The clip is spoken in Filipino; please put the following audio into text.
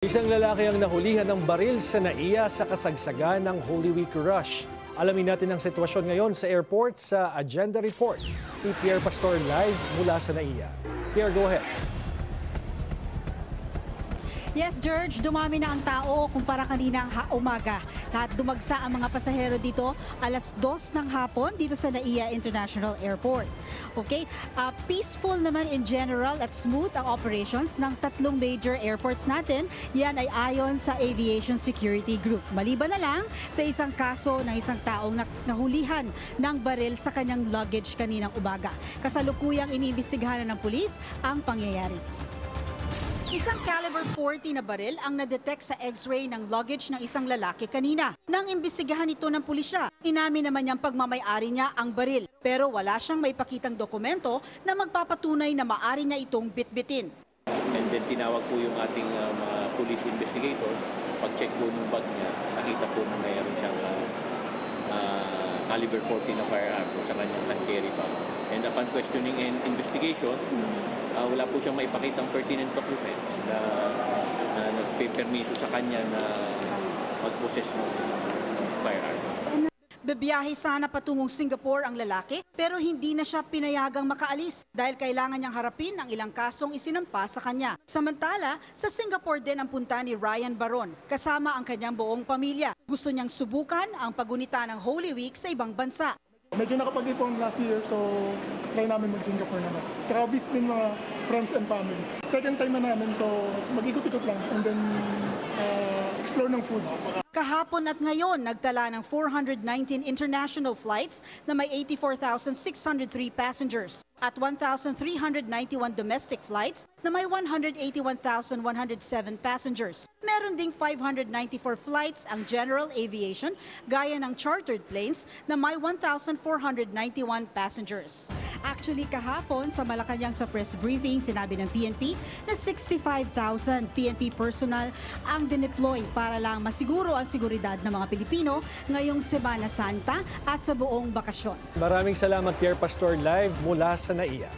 Isang lalaki ang nahulihan ng baril sa NAIA sa kasagsagan ng Holy Week Rush. Alamin natin ang sitwasyon ngayon sa airport sa Agenda Report. Si Pierre Pastor live mula sa NAIA. Pierre, go ahead. Yes, George, dumami na ang tao kumpara kaninang umaga. At dumagsa ang mga pasahero dito alas 2 ng hapon dito sa NAIA International Airport. Okay, peaceful naman in general at smooth ang operations ng tatlong major airports natin. Yan ay ayon sa Aviation Security Group. Maliban na lang sa isang kaso ng isang taong nahulihan ng baril sa kanyang luggage kaninang umaga. Kasalukuyang iniimbestigahan ng pulis ang pangyayari. Isang caliber 40 na baril ang nadetect sa x-ray ng luggage ng isang lalaki kanina. Nang imbestigahan ito ng pulisya, inamin naman niyang pagmamay-ari niya ang baril. Pero wala siyang maipakitang dokumento na magpapatunay na maari niya itong bitbitin. And then tinawag po yung ating mga police investigators. Pag-check po ng bag niya, nakita po na mayroon siyang caliber 40 na firearm sa kanyang hand-carry pa. And upon questioning and investigation, wala po siyang maipakitang pertinent documents na nagpe-permiso sa kanya na mag-possess ng firearm. Bibiyahe sana patungong Singapore ang lalaki pero hindi na siya pinayagang makaalis dahil kailangan niyang harapin ang ilang kasong isinampa sa kanya. Samantala, sa Singapore din ang punta ni Ryan Baron kasama ang kanyang buong pamilya. Gusto niyang subukan ang pagunita ng Holy Week sa ibang bansa. Medyo nakapag-ipon last year, so try namin mag-Singapore naman. Tsaka visiting mga friends and families. Second time na namin, so mag-ikot-ikot lang and then explore ng food. Kahapon at ngayon, nagtala ng 419 international flights na may 84,603 passengers at 1,391 domestic flights na may 181,107 passengers. Meron ding 594 flights ang general aviation gaya ng chartered planes na may 1,491 passengers. Actually, kahapon sa Malacanang sa press briefing, sinabi ng PNP na 65,000 PNP personnel ang dineploy para lang masiguro ang seguridad ng mga Pilipino ngayong Semana Santa at sa buong bakasyon. Maraming salamat, Pierre Pastor live mula sa NAIA.